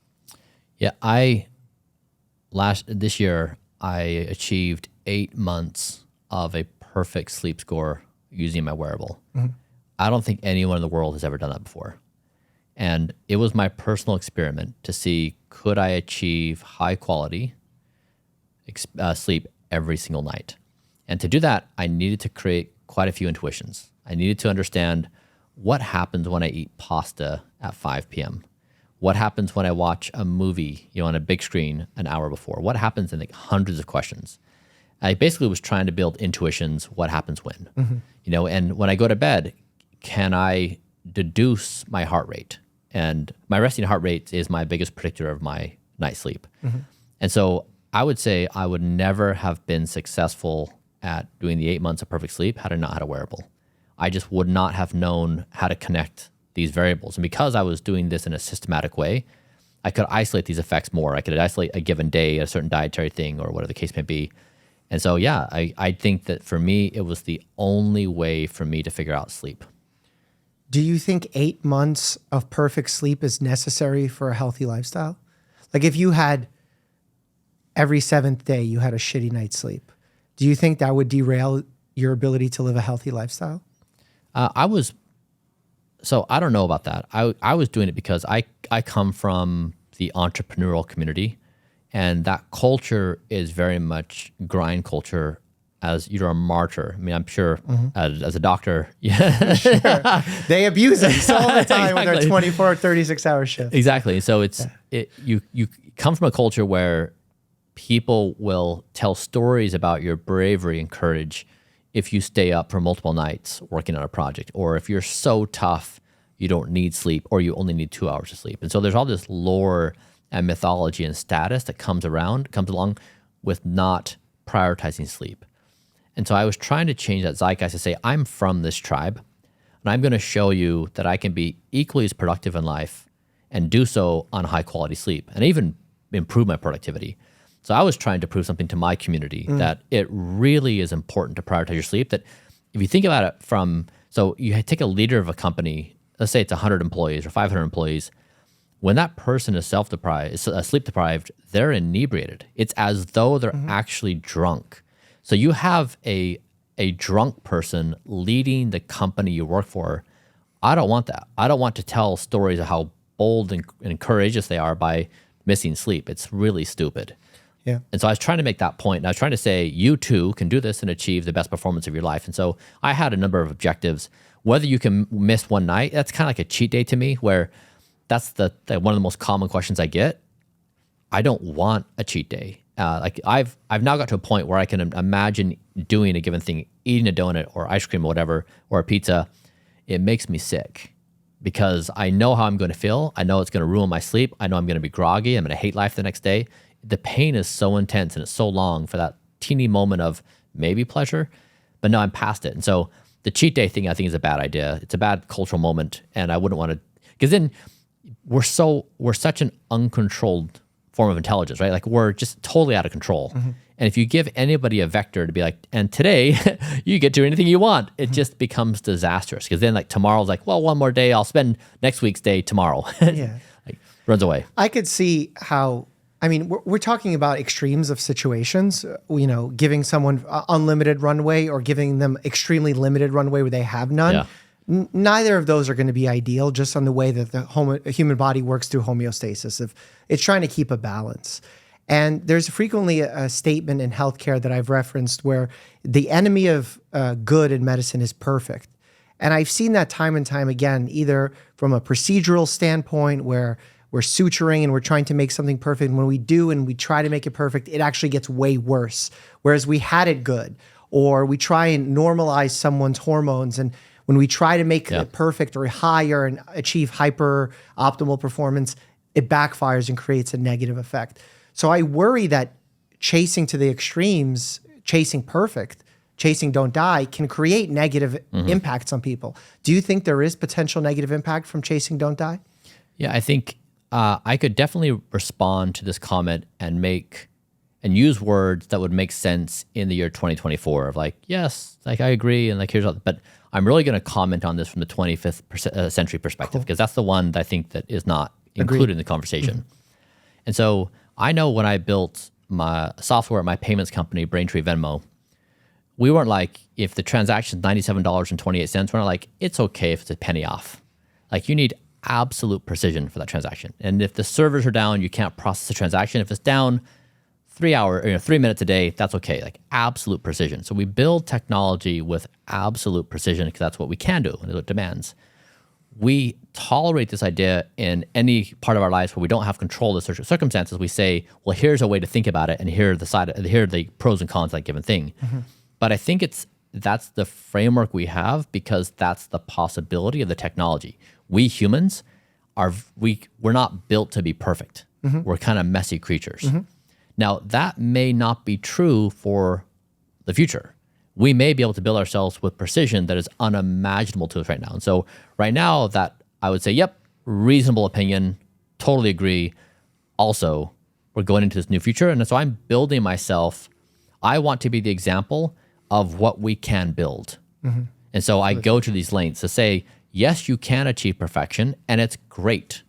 This year, I achieved 8 months of a perfect sleep score using my wearable. I don't think anyone in the world has ever done that before. And it was my personal experiment to see, could I achieve high quality sleep every single night? And to do that, I needed to create quite a few intuitions. I needed to understand what happens when I eat pasta at 5 p.m. What happens when I watch a movie, on a big screen an hour before? What happens in hundreds of questions? I basically was trying to build intuitions, what happens when, and when I go to bed, can I deduce my heart rate? And my resting heart rate is my biggest predictor of my night's sleep. And so I would say I would never have been successful at doing the 8 months of perfect sleep had I not had a wearable. I just would not have known how to connect these variables. And because I was doing this in a systematic way, I could isolate these effects more. I could isolate a given day, a certain dietary thing, or whatever the case may be. And so, I think that for me, it was the only way for me to figure out sleep. Do you think 8 months of perfect sleep is necessary for a healthy lifestyle? Like if you had every 7th day, you had a shitty night's sleep, do you think that would derail your ability to live a healthy lifestyle? So I don't know about that. I was doing it because I come from the entrepreneurial community, and that culture is very much grind culture. As you're a martyr. I mean, I'm sure as a doctor, Sure. They abuse us all the time with their 24 or 36-hour shifts. Exactly. So you come from a culture where people will tell stories about your bravery and courage if you stay up for multiple nights working on a project, or if you're so tough you don't need sleep, or you only need 2 hours of sleep. And so there's all this lore and mythology and status that comes along with not prioritizing sleep. And so I was trying to change that zeitgeist to say, I'm from this tribe, and I'm going to show you that I can be equally as productive in life and do so on high quality sleep, and even improve my productivity. So I was trying to prove something to my community that it really is important to prioritize your sleep. That if you think about it so you take a leader of a company, let's say it's 100 employees or 500 employees. When that person is sleep deprived, they're inebriated. It's as though they're actually drunk. So you have a drunk person leading the company you work for. I don't want that. I don't want to tell stories of how bold and courageous they are by missing sleep. It's really stupid. Yeah. And so I was trying to make that point. And I was trying to say, you too can do this and achieve the best performance of your life. And so I had a number of objectives. Whether you can miss one night, that's kind of like a cheat day to me, where that's one of the most common questions I get. I don't want a cheat day. Like I've now got to a point where I can imagine doing a given thing, eating a donut or ice cream or whatever, or a pizza. It makes me sick because I know how I'm going to feel. I know it's going to ruin my sleep. I know I'm going to be groggy. I'm going to hate life the next day. The pain is so intense and it's so long for that teeny moment of maybe pleasure, but now I'm past it. And so the cheat day thing I think is a bad idea. It's a bad cultural moment, and I wouldn't want to, because then we're such an uncontrolled form of intelligence, right? Like we're just totally out of control. And if you give anybody a vector to be like, and today you get to do anything you want, it just becomes disastrous. Because then like tomorrow's like, well, one more day, I'll spend next week's day tomorrow. Yeah. Like runs away. I could see how, I mean, we're talking about extremes of situations, you know, giving someone unlimited runway or giving them extremely limited runway where they have none. Yeah. Neither of those are going to be ideal, just on the way that the human body works through homeostasis. If it's trying to keep a balance. And there's frequently a statement in healthcare that I've referenced where the enemy of good in medicine is perfect. And I've seen that time and time again, either from a procedural standpoint where we're suturing and we're trying to make something perfect. And when we do and we try to make it perfect, it actually gets way worse. Whereas we had it good, or we try and normalize someone's hormones, and when we try to make it perfect or higher and achieve hyper optimal performance, it backfires and creates a negative effect. So I worry that chasing to the extremes, chasing perfect, chasing don't die, can create negative impacts on people. Do you think there is potential negative impact from chasing don't die? Yeah, I think I could definitely respond to this comment and use words that would make sense in the year 2024 of like, yes, like I agree, and like here's all, but I'm really going to comment on this from the 25th century perspective, because that's the one that I think that is not included in the conversation. And so I know when I built my software at my payments company, Braintree Venmo, we weren't like, if the transaction's $97.28, we're not like, it's okay if it's a penny off. Like you need absolute precision for that transaction. And if the servers are down, you can't process the transaction. If it's down 3 minutes a day, that's okay. Like absolute precision. So we build technology with absolute precision because that's what we can do and what it demands. We tolerate this idea in any part of our lives where we don't have control of the circumstances. We say, well, here's a way to think about it, and here are the pros and cons of that given thing. But I think that's the framework we have because that's the possibility of the technology. We humans we're not built to be perfect. We're kind of messy creatures. Now, that may not be true for the future. We may be able to build ourselves with precision that is unimaginable to us right now. And so right now that I would say, yep, reasonable opinion, totally agree. Also, we're going into this new future. And so I'm building myself. I want to be the example of what we can build. And so I go to these lengths to say, yes, you can achieve perfection, and it's great.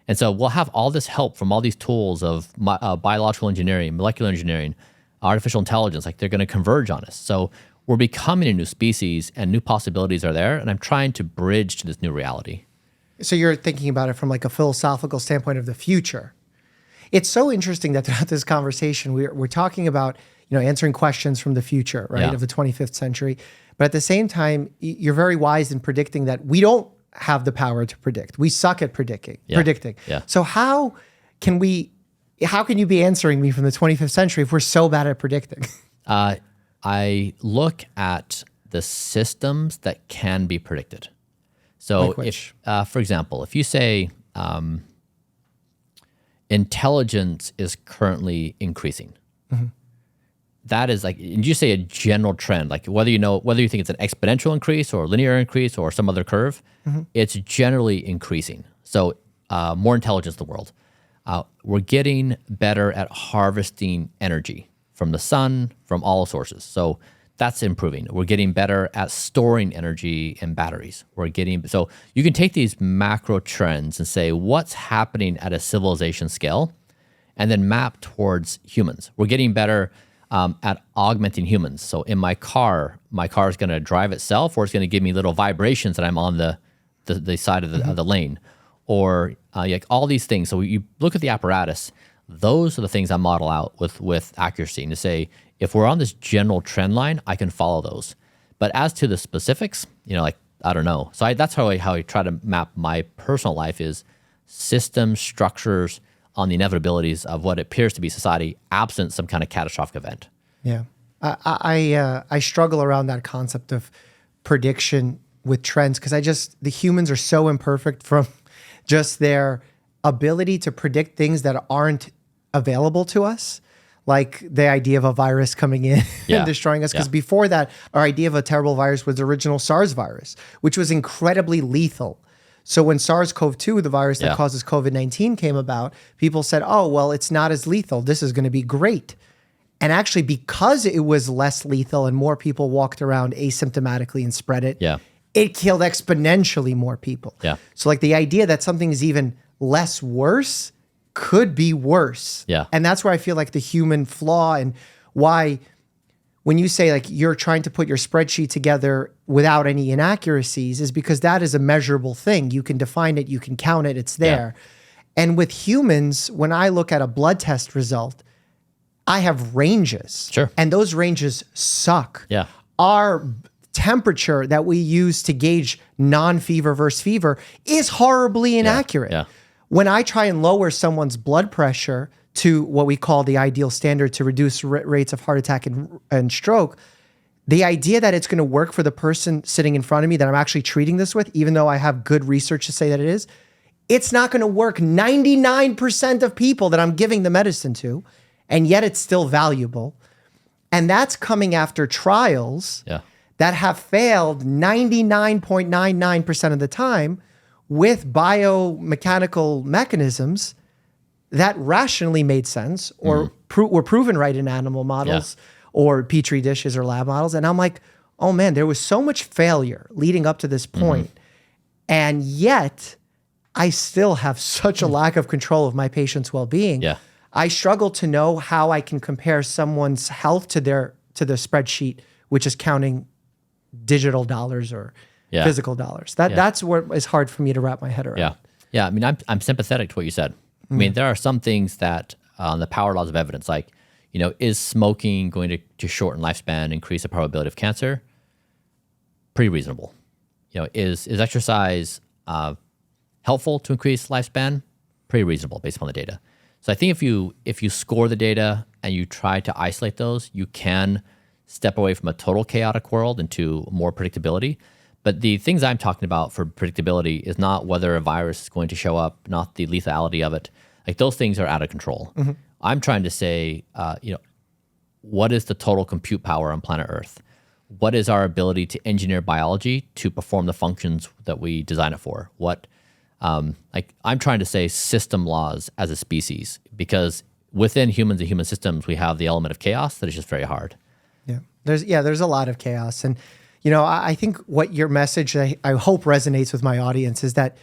And so we'll have all this help from all these tools of biological engineering, molecular engineering, artificial intelligence, like they're going to converge on us. So we're becoming a new species and new possibilities are there. And I'm trying to bridge to this new reality. So you're thinking about it from like a philosophical standpoint of the future. It's so interesting that throughout this conversation, we're talking about, you know, answering questions from the future, right, of the 25th century. But at the same time, you're very wise in predicting that we don't have the power to predict. We suck at predicting. Yeah. So how can you be answering me from the 25th century if we're so bad at predicting? I look at the systems that can be predicted. So if, for example, if you say intelligence is currently increasing, that is like, and you say a general trend, like whether you think it's an exponential increase or a linear increase or some other curve, it's generally increasing. So more intelligence in the world. We're getting better at harvesting energy from the sun, from all sources. So that's improving. We're getting better at storing energy in batteries. So you can take these macro trends and say, what's happening at a civilization scale, and then map towards humans. We're getting better at augmenting humans. So in my car is going to drive itself, or it's going to give me little vibrations that I'm on the side of the lane, or like all these things. So you look at the apparatus. Those are the things I model out with accuracy, and to say, if we're on this general trend line, I can follow those. But as to the specifics, like, I don't know. So that's how I try to map my personal life is systems, structures on the inevitabilities of what appears to be society absent some kind of catastrophic event. Yeah. I struggle around that concept of prediction with trends because the humans are so imperfect from just their ability to predict things that aren't available to us, like the idea of a virus coming in and destroying us. Because before that, our idea of a terrible virus was the original SARS virus, which was incredibly lethal. So when SARS-CoV-2, the virus that causes COVID-19, came about, people said, oh, well, it's not as lethal. This is going to be great. And actually, because it was less lethal and more people walked around asymptomatically and spread it, it killed exponentially more people. Yeah. So like the idea that something is even less worse could be worse. Yeah. And that's where I feel like the human flaw and why when you say like you're trying to put your spreadsheet together without any inaccuracies is because that is a measurable thing. You can define it, you can count it, it's there. And with humans, when I look at a blood test result, I have ranges. Sure. And those ranges suck. Yeah. Our temperature that we use to gauge non-fever versus fever is horribly inaccurate. Yeah. When I try and lower someone's blood pressure to what we call the ideal standard to reduce rates of heart attack and stroke, the idea that it's going to work for the person sitting in front of me that I'm actually treating this with, even though I have good research to say that it is, it's not going to work 99% of people that I'm giving the medicine to, and yet it's still valuable. And that's coming after trials that have failed 99.99% of the time with biomechanical mechanisms that rationally made sense or were proven right in animal models or petri dishes or lab models. And I'm like, oh man, there was so much failure leading up to this point. And yet I still have such a lack of control of my patient's well-being. I struggle to know how I can compare someone's health to their spreadsheet, which is counting digital dollars or physical dollars. That's what is hard for me to wrap my head around. I mean, I'm sympathetic to what you said. I mean, there are some things that the power laws of evidence, like, you know, is smoking going to shorten lifespan, increase the probability of cancer? Pretty reasonable. You know, is exercise helpful to increase lifespan? Pretty reasonable based upon the data. So I think if you score the data and you try to isolate those, you can step away from a total chaotic world into more predictability. But the things I'm talking about for predictability is not whether a virus is going to show up, not the lethality of it. Like those things are out of control. I'm trying to say, you know, what is the total compute power on planet Earth? What is our ability to engineer biology to perform the functions that we design it for? What, like I'm trying to say system laws as a species, because within humans and human systems, we have the element of chaos that is just very hard. There's a lot of chaos. And, you know, I think what your message, I hope resonates with my audience is that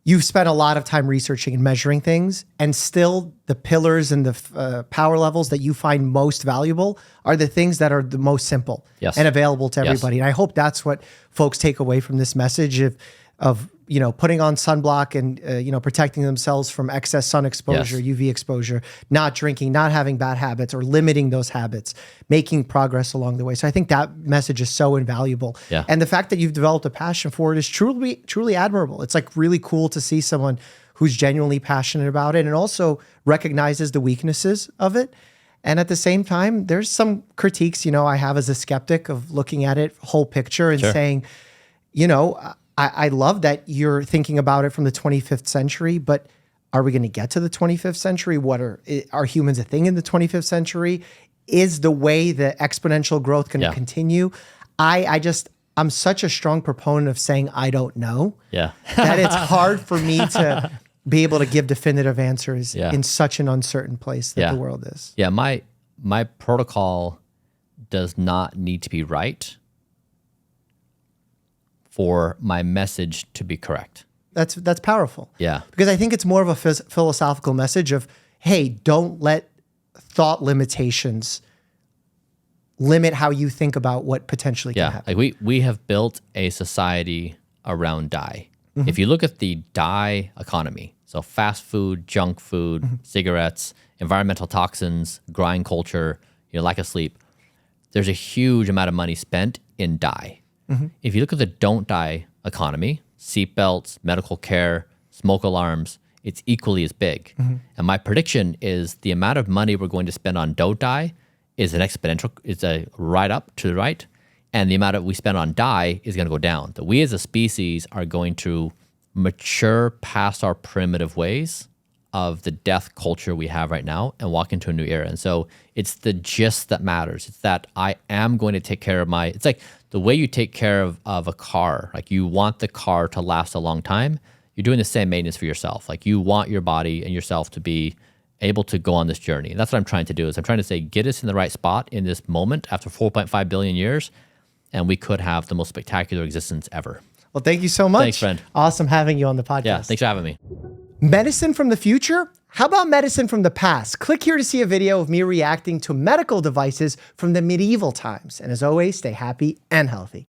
you've spent a lot of time researching and measuring things, and still the pillars and the power levels that you find most valuable are the things that are the most simple and available to everybody. And I hope that's what folks take away from this message of you know, putting on sunblock and, you know, protecting themselves from excess sun exposure, UV exposure, not drinking, not having bad habits or limiting those habits, making progress along the way. So I think that message is so invaluable. And the fact that you've developed a passion for it is truly admirable. It's like really cool to see someone who's genuinely passionate about it and also recognizes the weaknesses of it. And at the same time, there's some critiques, you know, I have as a skeptic of looking at it whole picture and saying, you know, I love that you're thinking about it from the 25th century, but are we going to get to the 25th century? Are humans a thing in the 25th century? Is the way the exponential growth going to continue? I'm such a strong proponent of saying, I don't know, that it's hard for me to be able to give definitive answers in such an uncertain place that the world is. My protocol does not need to be right for my message to be correct. That's powerful. Because I think it's more of a philosophical message of, hey, don't let thought limitations limit how you think about what potentially can happen. Like we have built a society around dye. If you look at the dye economy, so fast food, junk food, cigarettes, environmental toxins, grind culture, you know, lack of sleep, there's a huge amount of money spent in dye. If you look at the don't die economy, seatbelts, medical care, smoke alarms, it's equally as big. And my prediction is the amount of money we're going to spend on don't die is an exponential, it's a right up to the right. And the amount of we spend on die is going to go down. That we as a species are going to mature past our primitive ways of the death culture we have right now and walk into a new era. And so it's the gist that matters. It's that I am going to take care of it's like the way you take care of a car. Like you want the car to last a long time. You're doing the same maintenance for yourself. Like you want your body and yourself to be able to go on this journey. And that's what I'm trying to do is I'm trying to say, get us in the right spot in this moment after 4.5 billion years. And we could have the most spectacular existence ever. Well, thank you so much. Thanks, friend. Awesome having you on the podcast. Yeah, thanks for having me. Medicine from the future? How about medicine from the past? Click here to see a video of me reacting to medical devices from the medieval times. And as always, stay happy and healthy.